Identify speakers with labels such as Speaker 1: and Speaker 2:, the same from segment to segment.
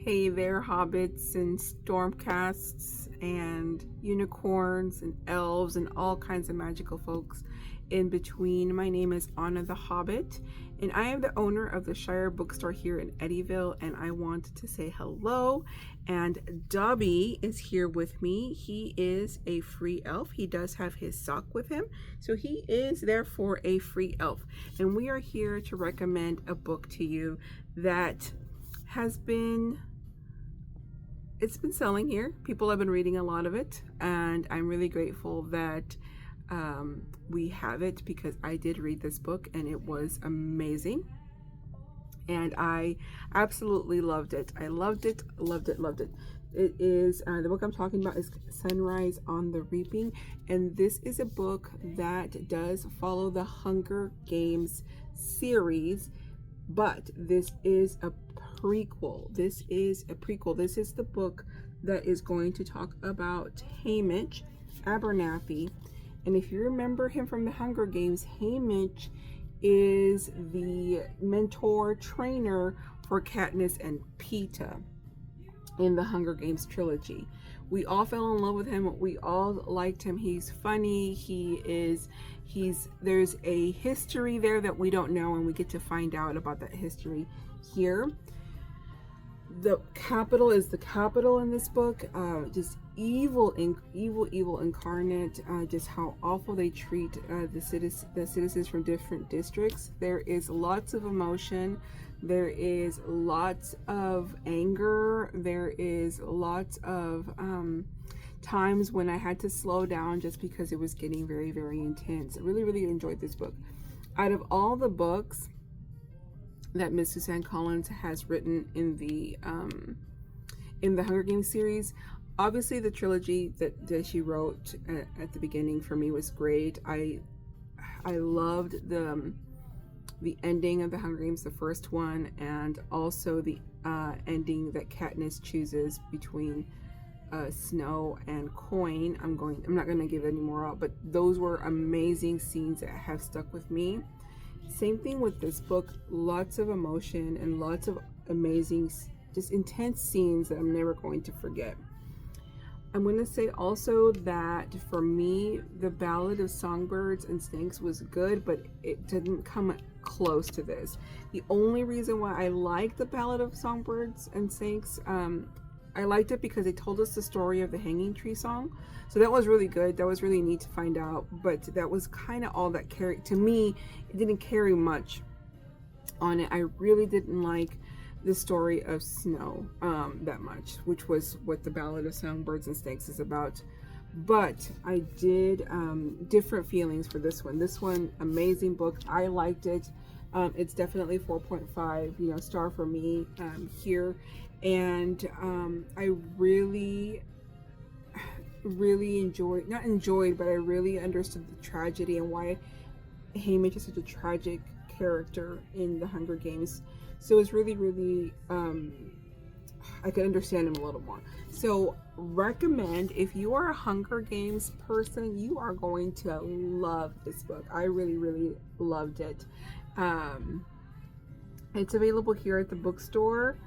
Speaker 1: Hey there, hobbits and stormcasts and unicorns and elves and all kinds of magical folks in between. My name is Anna the Hobbit, and I am the owner of the Shire Bookstore here in Eddyville, and I wanted to say hello. And Dobby is here with me. He is a free elf. He does have his sock with him, so he is therefore a free elf. And we are here to recommend a book to you that has been it's been selling here. People have been reading a lot of it, and I'm really grateful that we have it because I did read this book and it was amazing. And I absolutely loved it. I loved it, loved it, loved it. It is, the book I'm talking about is Sunrise on the Reaping. And this is a book that does follow the Hunger Games series, but this is a prequel. This is a prequel. This is the book that is going to talk about Haymitch Abernathy. And if you remember him from the Hunger Games, Haymitch is the mentor trainer for Katniss and Peeta in the Hunger Games trilogy. We all fell in love with him. We all liked him. He's funny. There's a history there that we don't know, and we get to find out about that history here. The Capitol is the capital in this book. Just evil incarnate. Just how awful they treat the citizens from different districts. There is lots of emotion. There is lots of anger. There is lots of times when I had to slow down just because it was getting very, very intense. I really, really enjoyed this book. Out of all the books that Miss Suzanne Collins has written in the Hunger Games series, obviously the trilogy that she wrote at the beginning for me was great. I loved the ending of the Hunger Games, the first one, and also the ending that Katniss chooses between Snow and Coin. I'm not going to give any more out, but those were amazing scenes that have stuck with me. Same thing with this book, lots of emotion and lots of amazing, just intense scenes that I'm never going to forget. I'm going to say also that for me, the Ballad of Songbirds and Snakes was good, but it didn't come close to this. The only reason why I like the Ballad of Songbirds and Snakes, I liked it because they told us the story of the Hanging Tree song. So that was really good. That was really neat to find out. But that was kind of all that carried. To me, it didn't carry much on it. I really didn't like the story of Snow that much, which was what the Ballad of Songbirds and Snakes is about. But I did different feelings for this one. This one, amazing book. I liked it. It's definitely 4.5, star for me here. And I really not enjoyed, but I really understood the tragedy and why Haymitch is such a tragic character in the Hunger Games. So it's really, really, I could understand him a little more. So recommend, if you are a Hunger Games person, you are going to love this book. I really, really loved it. It's available here at the bookstore.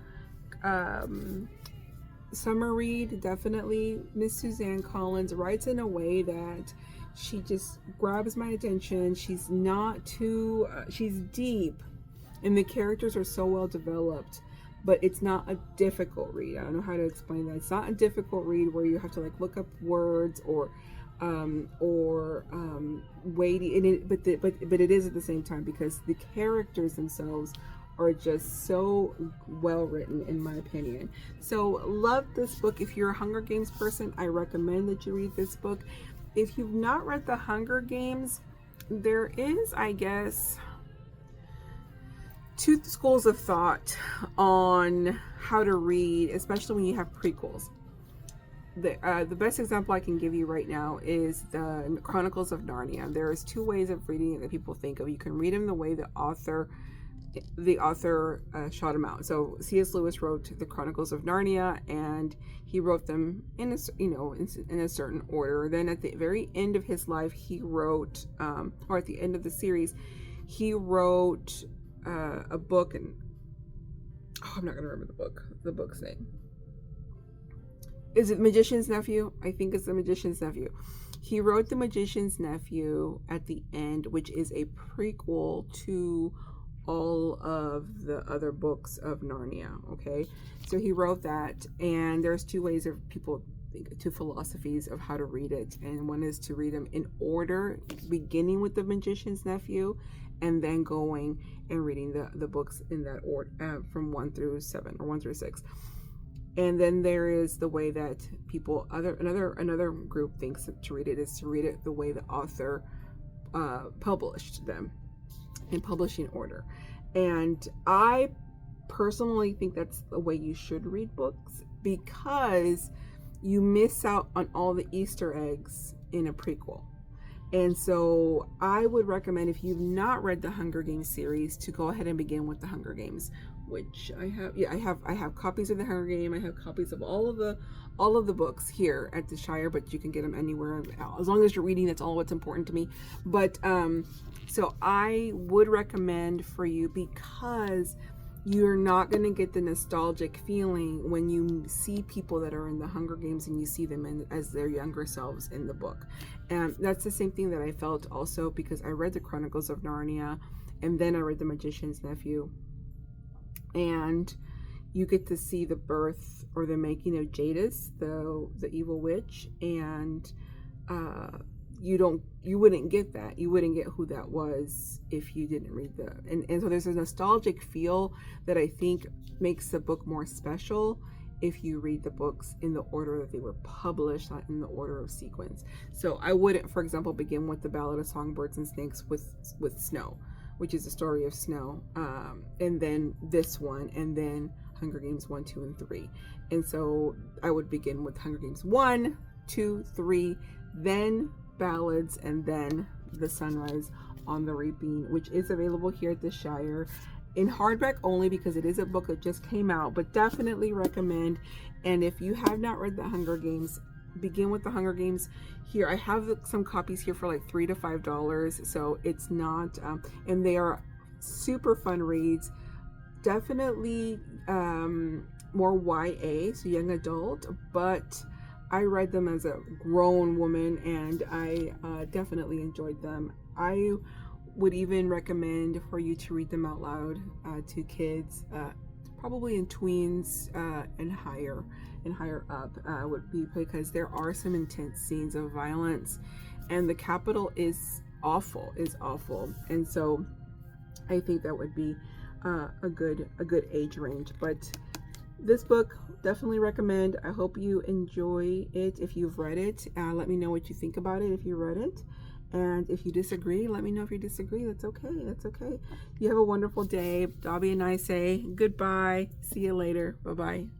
Speaker 1: Summer read, definitely. Miss Suzanne Collins writes in a way that she just grabs my attention. She's not too, she's deep, and the characters are so well developed, but it's not a difficult read. I don't know how to explain that. It's not a difficult read where you have to look up words or weighty, but it is at the same time, because the characters themselves are just so well written, in my opinion. So love this book. If you're a Hunger Games person, I recommend that you read this book. If you've not read the Hunger Games, there is, I guess, two schools of thought on how to read, especially when you have prequels. The best example I can give you right now is the Chronicles of Narnia. There's two ways of reading it that people think of. You can read them the way the author shot them out. So C.S. Lewis wrote the Chronicles of Narnia, and he wrote them in a certain order. Then at the very end of his life, he wrote, or at the end of the series, he wrote a book, and I'm not gonna remember the book's name. Is it Magician's Nephew? I think it's The Magician's Nephew. He wrote The Magician's Nephew at the end, which is a prequel to all of the other books of Narnia. Okay, so he wrote that, and there's two ways of people, two philosophies of how to read it, and one is to read them in order, beginning with The Magician's Nephew, and then going and reading the books in that order, from 1 through 7 or 1 through 6. And then there is the way that people, another group thinks that to read it is to read it the way the author published them, in publishing order. And I personally think that's the way you should read books, because you miss out on all the Easter eggs in a prequel. And so I would recommend, if you've not read the Hunger Games series, to go ahead and begin with the Hunger Games, which I have. Yeah, I have copies of the Hunger Game. I have copies of all of the books here at the Shire, but you can get them anywhere as long as you're reading. That's all what's important to me. But so I would recommend for you, because you're not going to get the nostalgic feeling when you see people that are in the Hunger Games and you see them as their younger selves in the book. And that's the same thing that I felt also, because I read the Chronicles of Narnia and then I read The Magician's Nephew. And you get to see the birth or the making of Jadis, the evil witch, and you wouldn't get that. You wouldn't get who that was if you didn't read and so there's a nostalgic feel that I think makes the book more special if you read the books in the order that they were published, not in the order of sequence. So I wouldn't, for example, begin with the Ballad of Songbirds and Snakes with Snow, which is the story of Snow, and then this one, and then Hunger Games 1, 2, and 3. And so I would begin with Hunger Games 1, 2, 3, then Ballads, and then The Sunrise on the Reaping, which is available here at the Shire in hardback only, because it is a book that just came out, but definitely recommend. And if you have not read the Hunger Games, begin with the Hunger Games. Here I have some copies here for like $3 to $5, so it's not and they are super fun reads. Definitely more YA, so young adult, but I read them as a grown woman, and I definitely enjoyed them. I would even recommend for you to read them out loud to kids, probably in tweens and higher up, would be, because there are some intense scenes of violence, and the Capitol is awful, and so I think that would be a good age range. But this book, definitely recommend. I hope you enjoy it. If you've read it, let me know what you think about it if you read it. And if you disagree, let me know if you disagree. That's okay. You have a wonderful day. Dobby and I say goodbye. See you later. Bye-bye.